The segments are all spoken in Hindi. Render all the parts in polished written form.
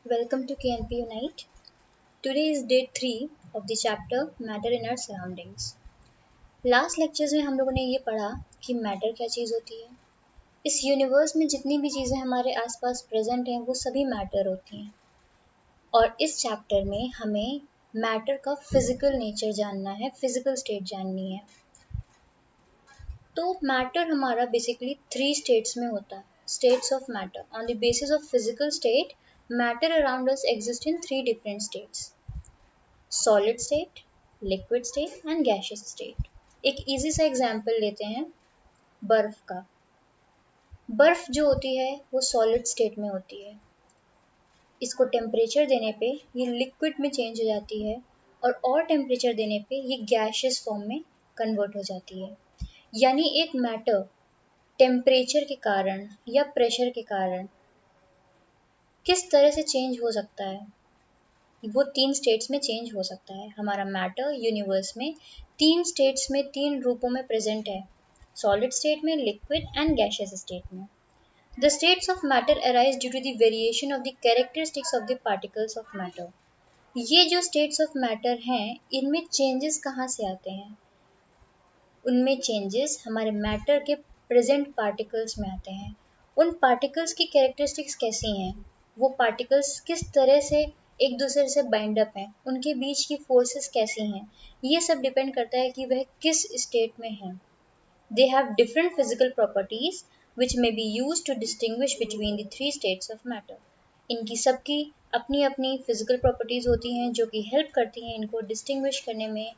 Welcome to KNP Unite. Today is day 3 of the chapter Matter in our Surroundings. Last lectures में हम लोगों ने ये पढ़ा कि मैटर क्या चीज़ होती है। इस यूनिवर्स में जितनी भी चीज़ें हमारे आसपास प्रेजेंट हैं वो सभी मैटर होती हैं। और इस चैप्टर में हमें मैटर का फिजिकल नेचर जानना है, फिजिकल स्टेट जाननी है। तो मैटर हमारा बेसिकली 3 स्टेट्स में होता है। States of matter. On the basis of physical state, matter around us exists in 3 different states. Solid state, liquid state and gaseous state. एक इजी सा एग्जांपल लेते हैं बर्फ का। बर्फ जो होती है वो सॉलिड स्टेट में होती है। इसको टेम्परेचर देने पे ये लिक्विड में चेंज हो जाती है और टेम्परेचर देने पे ये गैशियस फॉर्म में कन्वर्ट हो जाती है। यानी एक मैटर टेम्परेचर के कारण या प्रेशर के कारण किस तरह से चेंज हो सकता है, वो 3 स्टेट्स में चेंज हो सकता है। हमारा मैटर यूनिवर्स में 3 स्टेट्स में 3 रूपों में प्रेजेंट है, सॉलिड स्टेट में, लिक्विड एंड गैशियस स्टेट में। The states of matter arise due to the variation of the characteristics of the particles of matter. ये जो स्टेट्स ऑफ मैटर हैं इनमें चेंजेस कहाँ से आते हैं? उनमें चेंजेस हमारे मैटर के प्रेजेंट पार्टिकल्स में आते हैं। उन पार्टिकल्स की कैरेक्टरिस्टिक्स कैसी हैं, वो पार्टिकल्स किस तरह से एक दूसरे से बाइंड अप हैं, उनके बीच की फोर्सेस कैसी हैं, ये सब डिपेंड करता है कि वह किस स्टेट में हैं। They have different physical properties which may be used to distinguish between the 3 states of matter. इनकी सबकी अपनी अपनी फिजिकल प्रॉपर्टीज होती हैं जो कि हेल्प करती हैं इनको डिस्टिंग्विश करने में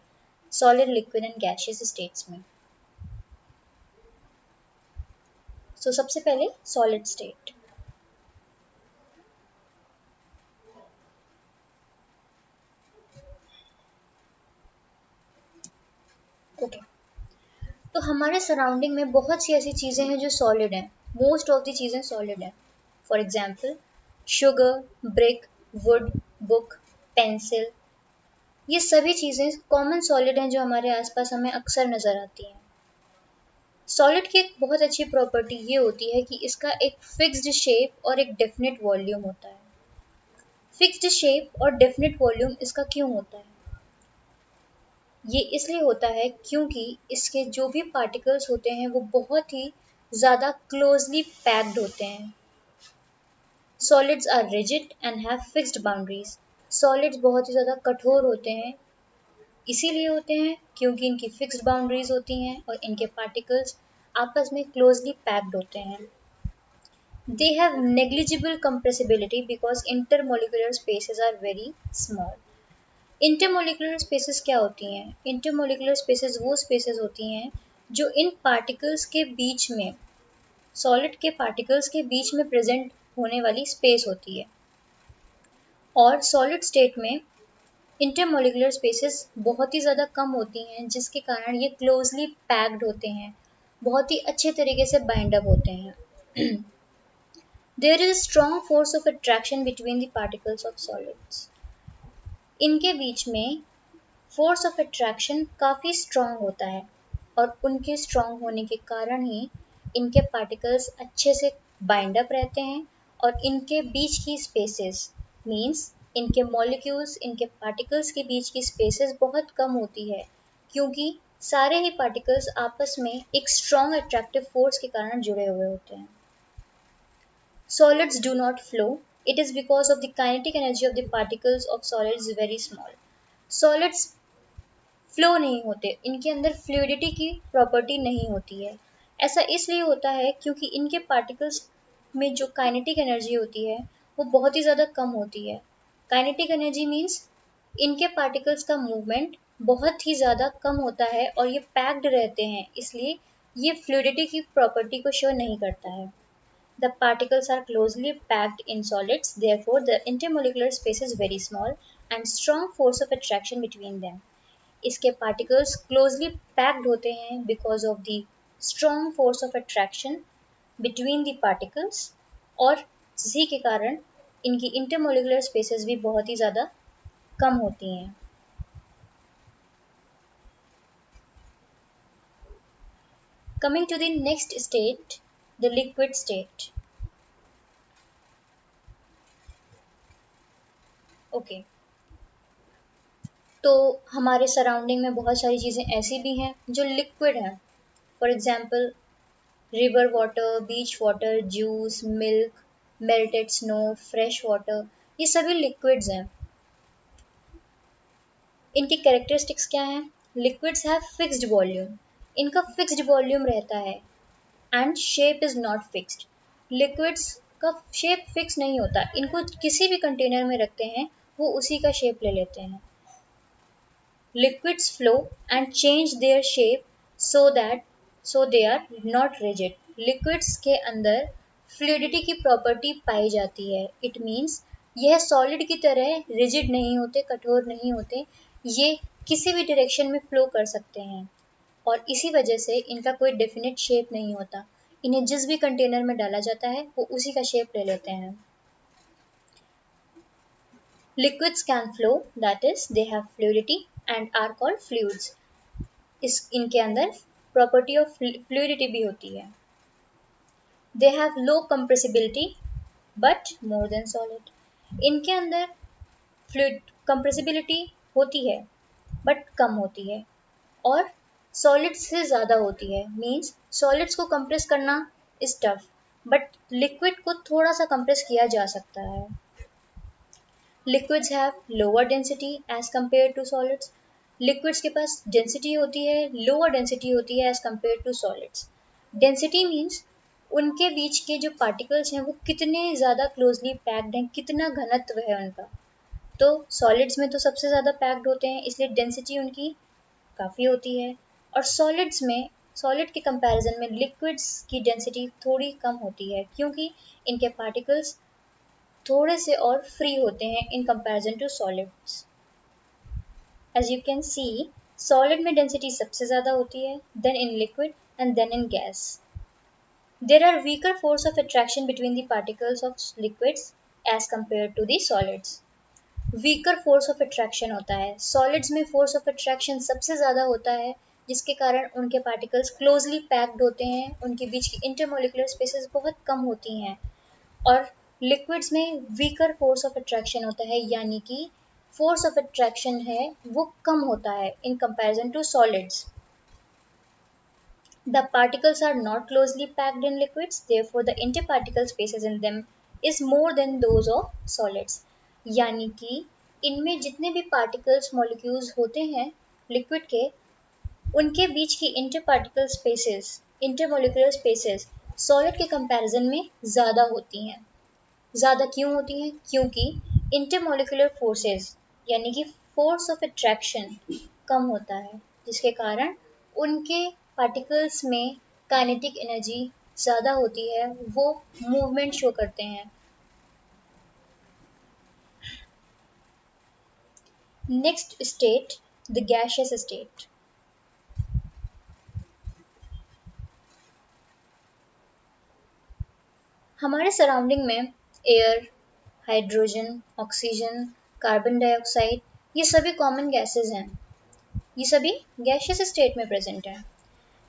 solid, liquid and gaseous states में। सो सबसे पहले सॉलिड स्टेट। ओके, तो हमारे सराउंडिंग में बहुत सी ऐसी चीज़ें हैं जो सॉलिड हैं। मोस्ट ऑफ द चीज़ें सॉलिड हैं। For example sugar, brick, would, book, pencil, ये सभी चीज़ें कॉमन सॉलिड हैं जो हमारे आसपास हमें अक्सर नज़र आती हैं। सॉलिड की एक बहुत अच्छी प्रॉपर्टी ये होती है कि इसका एक फिक्स्ड शेप और एक डेफिनेट वॉल्यूम होता है। फिक्स्ड शेप और डेफिनेट वॉल्यूम इसका क्यों होता है? ये इसलिए होता है क्योंकि इसके जो भी पार्टिकल्स होते हैं वो बहुत ही ज़्यादा क्लोजली पैक्ड होते हैं। Solids are rigid and have fixed boundaries. Solids बहुत ही ज़्यादा कठोर होते हैं, इसीलिए होते हैं क्योंकि इनकी फिक्स्ड बाउंड्रीज होती हैं और इनके पार्टिकल्स आपस में क्लोजली पैक्ड होते हैं। They have negligible compressibility because intermolecular spaces are very small. Intermolecular spaces क्या होती हैं? इंटरमोलिकुलर स्पेसेस वो स्पेसेस होती हैं जो इन पार्टिकल्स के बीच में, सॉलिड के पार्टिकल्स के बीच में प्रेजेंट होने वाली स्पेस होती है। और सॉलिड स्टेट में इंटरमोलिकुलर स्पेसेस बहुत ही ज़्यादा कम होती हैं जिसके कारण ये क्लोजली पैक्ड होते हैं, बहुत ही अच्छे तरीके से बाइंड अप होते हैं। There is a strong force of attraction between the particles of solids. इनके बीच में फोर्स ऑफ अट्रैक्शन काफ़ी स्ट्रॉन्ग होता है और उनके स्ट्रॉन्ग होने के कारण ही इनके पार्टिकल्स अच्छे से बाइंड अप रहते हैं और इनके बीच की स्पेसेस मींस इनके मॉलिक्यूल्स, इनके पार्टिकल्स के बीच की स्पेसेस बहुत कम होती है क्योंकि सारे ही पार्टिकल्स आपस में एक स्ट्रॉन्ग अट्रैक्टिव फोर्स के कारण जुड़े हुए होते हैं। Solids do not flow. It is because of the kinetic energy of the particles of solids is very small. Solids flow नहीं होते, इनके अंदर फ्लूइडिटी की प्रॉपर्टी नहीं होती है। ऐसा इसलिए होता है क्योंकि इनके पार्टिकल्स में जो काइनेटिक एनर्जी होती है वो बहुत ही ज़्यादा कम होती है। काइनेटिक एनर्जी मीन्स इनके पार्टिकल्स का मूवमेंट बहुत ही ज़्यादा कम होता है और ये पैक्ड रहते हैं, इसलिए ये फ्लूइडिटी की प्रॉपर्टी को शो नहीं करता है। The particles are closely packed in solids, therefore the intermolecular space is very small and strong force of attraction between them. इसके particles closely packed होते हैं because of the strong force of attraction between the particles और इसी के कारण इनकी intermolecular spaces भी बहुत ही ज़्यादा कम होती हैं। Coming to the next state, the liquid state. Okay, तो हमारे सराउंडिंग में बहुत सारी चीज़ें ऐसी भी हैं जो लिक्विड हैं। For example river water, beach water, juice, milk, melted snow, fresh water, ये सभी लिक्विड्स हैं। इनकी कैरेक्टरिस्टिक्स क्या हैं? लिक्विड्स हैव फिक्स्ड वॉल्यूम, इनका फिक्स्ड वॉल्यूम रहता है, and shape is not fixed. Liquids का शेप फिक्स नहीं होता, इनको किसी भी कंटेनर में रखते हैं वो उसी का शेप ले लेते हैं। Liquids flow and change their shape so that so they are not rigid. Liquids के अंदर फ्लूइडिटी की प्रॉपर्टी पाई जाती है। इट मीन्स यह सॉलिड की तरह रिजिड नहीं होते, कठोर नहीं होते, ये किसी भी डायरेक्शन में फ्लो कर सकते हैं और इसी वजह से इनका कोई डेफिनेट शेप नहीं होता। इन्हें जिस भी कंटेनर में डाला जाता है वो उसी का शेप ले लेते हैं। Liquids can flow, that is, they have fluidity and are called fluids. इनके अंदर प्रॉपर्टी ऑफ फ्लूइडिटी भी होती है। They have low compressibility but more than solid. इनके अंदर फ्लूइड कंप्रेसिबिलिटी होती है बट कम होती है और सॉलिड से ज़्यादा होती है। मीन्स सॉलिड्स को कंप्रेस करना इज टफ, बट लिक्विड को थोड़ा सा कंप्रेस किया जा सकता है। Liquids have lower density as compared to solids. Liquids के पास डेंसिटी होती है, लोअर डेंसिटी होती है as compared to solids. Density means उनके बीच के जो पार्टिकल्स हैं वो कितने ज़्यादा क्लोजली पैक्ड हैं, कितना घनत्व है उनका। तो सॉलिड्स में तो सबसे ज़्यादा पैक्ड होते हैं, इसलिए डेंसिटी उनकी काफ़ी होती है। और सॉलिड्स में, सॉलिड के कंपैरिजन में लिक्विड्स की डेंसिटी थोड़ी कम होती है क्योंकि इनके पार्टिकल्स थोड़े से और फ्री होते हैं in comparison to solids. As you can see, solid में डेंसिटी सबसे ज़्यादा होती है, then in liquid and then in gas. There are weaker force of attraction between the particles of liquids as compared to the solids. Weaker force of attraction होता है, सॉलिड्स में फोर्स ऑफ अट्रैक्शन सबसे ज़्यादा होता है जिसके कारण उनके पार्टिकल्स क्लोजली पैक्ड होते हैं, उनके बीच की इंटरमोलिकुलर स्पेसेस बहुत कम होती हैं। और लिक्विड्स में वीकर फोर्स ऑफ अट्रैक्शन होता है, यानी कि फोर्स ऑफ अट्रैक्शन है वो कम होता है in comparison to solids. The particles are not closely packed in liquids, therefore the interparticle spaces in them is more than those of solids. यानी कि इनमें जितने भी पार्टिकल्स मॉलिक्यूल्स होते हैं लिक्विड के, उनके बीच की इंटरपार्टिकल स्पेसेस, इंटरमोलिकुलर स्पेसेस सॉलिड के कंपैरिजन में ज़्यादा होती हैं। ज़्यादा क्यों होती हैं? क्योंकि इंटरमोलिकुलर फोर्सेस यानी कि फोर्स ऑफ अट्रैक्शन कम होता है, जिसके कारण उनके पार्टिकल्स में काइनेटिक एनर्जी ज़्यादा होती है, वो मूवमेंट शो करते हैं। Next state, the gaseous state. हमारे सराउंडिंग में air, hydrogen, oxygen, carbon dioxide, ये सभी कॉमन गैसेस हैं। ये सभी गैसियस स्टेट में प्रेजेंट हैं।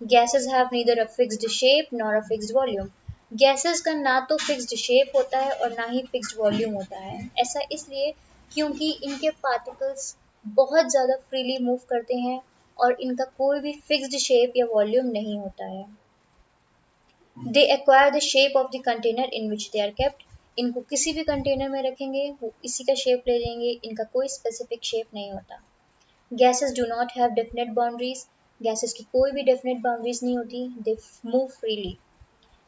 Gases have neither a fixed shape nor a fixed volume. Gases का ना तो फिक्स्ड शेप होता है और ना ही फिक्स्ड वॉल्यूम होता है। ऐसा इसलिए क्योंकि इनके पार्टिकल्स बहुत ज़्यादा फ्रीली मूव करते हैं और इनका कोई भी फिक्स्ड शेप या वॉल्यूम नहीं होता है। They acquire the shape of the container in which they are kept. इनको किसी भी कंटेनर में रखेंगे वो इसी का शेप ले लेंगे, इनका कोई स्पेसिफिक शेप नहीं होता। Gases do not have definite boundaries. Gases की कोई भी definite boundaries नहीं होती. They move freely.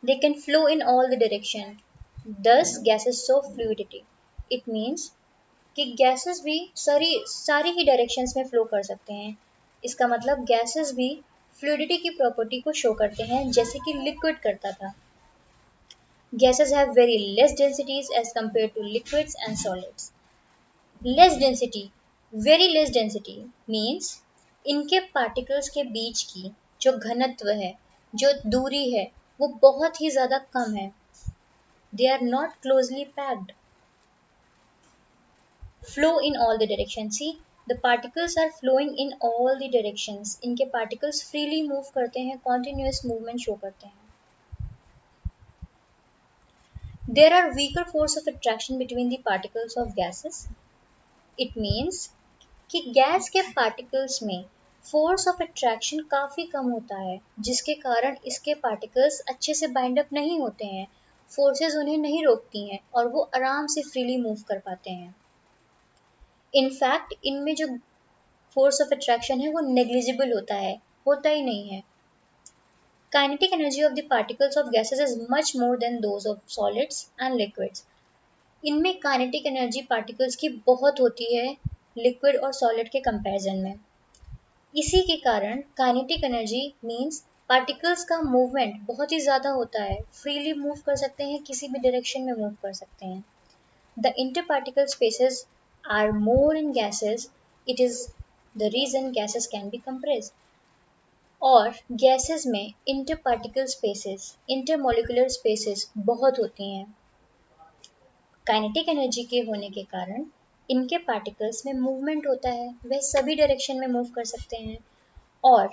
They can flow in all the direction. Thus, gases show fluidity. It means कि gases भी सारी ही directions में flow कर सकते हैं। इसका मतलब gases भी fluidity की property को show करते हैं जैसे कि liquid करता था। Gases have very less densities as compared to liquids and solids. Less density, very less density means इनके पार्टिकल्स के बीच की जो घनत्व है, जो दूरी है, वो बहुत ही ज़्यादा कम है। They are not closely packed. Flow in all the direction, see the particles are flowing in all the directions. इनके पार्टिकल्स फ्रीली मूव करते हैं, कॉन्टिन्यूस मूवमेंट शो करते हैं। There are weaker force of attraction between the particles of gases. It means कि गैस के पार्टिकल्स में फोर्स ऑफ अट्रैक्शन काफ़ी कम होता है, जिसके कारण इसके पार्टिकल्स अच्छे से बाइंड अप नहीं होते हैं, फोर्सेस उन्हें नहीं रोकती हैं और वो आराम से फ्रीली मूव कर पाते हैं। इनफैक्ट इनमें जो फोर्स ऑफ अट्रैक्शन है वो नेग्लिजिबल होता ही नहीं है। Kinetic energy of the particles of gases is much more than those of solids and liquids. इनमें काइनेटिक एनर्जी पार्टिकल्स की बहुत होती है लिक्विड और सॉलिड के कंपैरिजन में। इसी के कारण काइनेटिक एनर्जी मींस पार्टिकल्स का मूवमेंट बहुत ही ज़्यादा होता है, फ्रीली मूव कर सकते हैं, किसी भी डायरेक्शन में मूव कर सकते हैं। The interparticle spaces are more in gases, it is the reason gases can be compressed. और गैसेस में इंटरपार्टिकल स्पेसेस, इंटरमॉलिक्यूलर स्पेसेस बहुत होती हैं। काइनेटिक एनर्जी के होने के कारण इनके पार्टिकल्स में मूवमेंट होता है, वह सभी डायरेक्शन में मूव कर सकते हैं और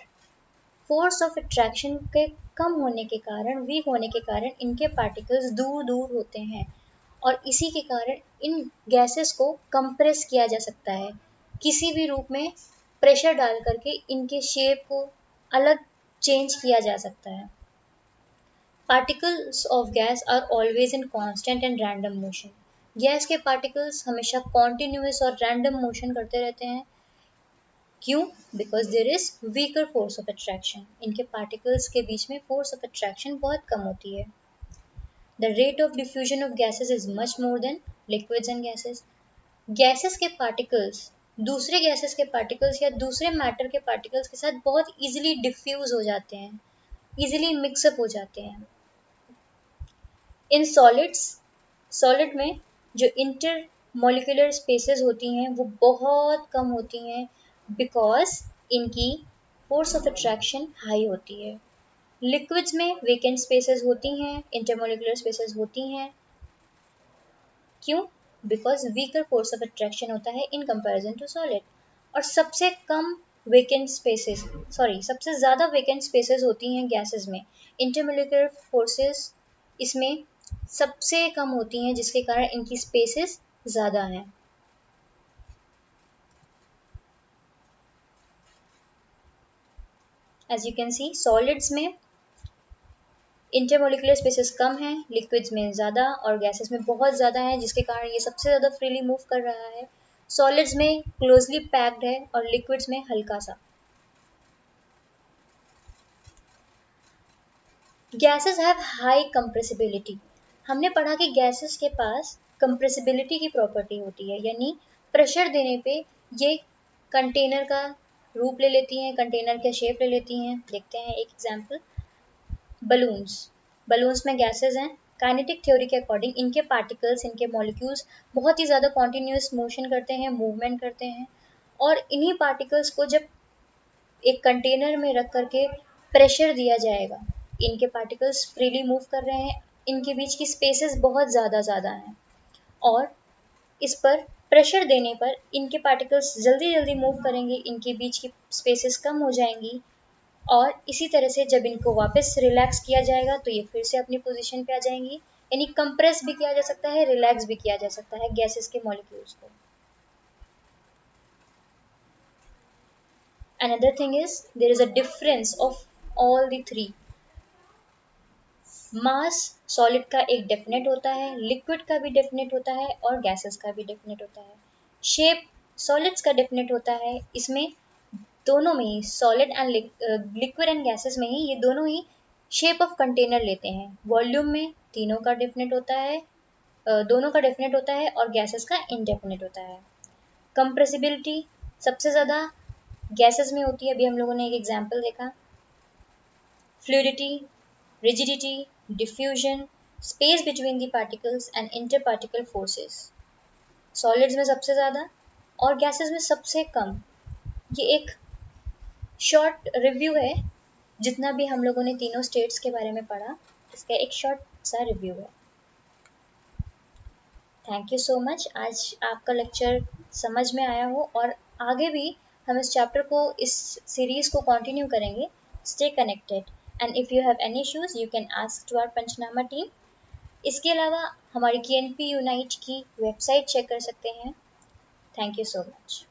फोर्स ऑफ अट्रैक्शन के कम होने के कारण, वीक होने के कारण इनके पार्टिकल्स दूर दूर होते हैं और इसी के कारण इन गैसेस को कंप्रेस किया जा सकता है, किसी भी रूप में प्रेशर डाल करके इनके शेप को अलग चेंज किया जा सकता है। Particles of gas are always in constant and random motion. Gas के पार्टिकल्स हमेशा कॉन्टिन्यूस और रैंडम मोशन करते रहते हैं। क्यों? Because there is weaker force of attraction. इनके पार्टिकल्स के बीच में फोर्स ऑफ अट्रैक्शन बहुत कम होती है। The rate of diffusion of gases is much more than liquids and gases. Gases के पार्टिकल्स दूसरे गैसेस के पार्टिकल्स या दूसरे मैटर के पार्टिकल्स के साथ बहुत इजीली डिफ्यूज हो जाते हैं, इजीली मिक्सअप हो जाते हैं। इन सॉलिड में जो इंटर मॉलिक्यूलर स्पेसेस होती हैं वो बहुत कम होती हैं, बिकॉज इनकी फोर्स ऑफ अट्रैक्शन हाई होती है। लिक्विड्स में वेकेंट स्पेसेस होती हैं, इंटरमॉलिक्यूलर स्पेसेस होती हैं। क्यों? Because weaker force of attraction होता है इन कंपैरिजन टू सॉलिड। और सबसे ज़्यादा वेकेंट स्पेसेस होती हैं गैसेस में। इंटरमॉलिक्यूलर फोर्सेस इसमें सबसे कम होती हैं, जिसके कारण इनकी स्पेसेस ज़्यादा हैं। As you can see, solids में इंटरमॉलिक्यूलर स्पेसेस कम हैं, लिक्विड्स में ज़्यादा और गैसेस में बहुत ज़्यादा है, जिसके कारण ये सबसे ज़्यादा फ्रीली मूव कर रहा है। सॉलिड्स में क्लोजली पैक्ड है और लिक्विड्स में हल्का सा। Gases have high compressibility. हमने पढ़ा कि गैसेस के पास कंप्रेसिबिलिटी की प्रॉपर्टी होती है, यानी प्रेशर देने पे ये कंटेनर का रूप ले लेती हैं, कंटेनर का शेप ले लेती हैं। देखते हैं एक एग्जांपल। बलून्स में गैसेस हैं। काइनेटिक थ्योरी के अकॉर्डिंग इनके पार्टिकल्स, इनके मॉलिक्यूल्स बहुत ही ज़्यादा कॉन्टिन्यूस मोशन करते हैं, मूवमेंट करते हैं और इन्हीं पार्टिकल्स को जब एक कंटेनर में रख करके प्रेशर दिया जाएगा, इनके पार्टिकल्स फ्रीली मूव कर रहे हैं, इनके बीच की स्पेसेस बहुत ज़्यादा हैं और इस पर प्रेशर देने पर इनके पार्टिकल्स जल्दी जल्दी मूव करेंगे, इनके बीच की स्पेसेस कम हो जाएंगी और इसी तरह से जब इनको वापस रिलैक्स किया जाएगा तो ये फिर से अपनी पोजीशन पे आ जाएंगी। यानी कंप्रेस भी किया जा सकता है, रिलैक्स भी किया जा सकता है गैसेस के मॉलिक्यूल्स को। Another thing is there is a difference of all the three. Mass solid का एक डेफिनेट होता है, लिक्विड का भी डेफिनेट होता है और गैसेस का भी डेफिनेट होता है। शेप सॉलिड्स का डेफिनेट होता है, इसमें दोनों में ही solid and liquid and gases में ही ये दोनों ही शेप ऑफ कंटेनर लेते हैं। वॉल्यूम में तीनों का डेफिनेट होता है, दोनों का डेफिनेट होता है और गैसेस का इनडेफिनेट होता है। कंप्रेसिबिलिटी सबसे ज़्यादा गैसेस में होती है, अभी हम लोगों ने एक एग्जाम्पल देखा। Fluidity, rigidity, diffusion, space between the particles and interparticle forces. Solids में सबसे ज़्यादा और गैसेस में सबसे कम। ये एक शॉर्ट रिव्यू है, जितना भी हम लोगों ने तीनों स्टेट्स के बारे में पढ़ा, इसका एक शॉर्ट सा रिव्यू है। Thank you so much. आज आपका लेक्चर समझ में आया हो और आगे भी हम इस चैप्टर को, इस सीरीज़ को कंटिन्यू करेंगे। Stay connected and if you have any issues you can ask to our Panchnama team. इसके अलावा हमारी KNP यूनाइट की वेबसाइट चेक कर सकते हैं। Thank you so much.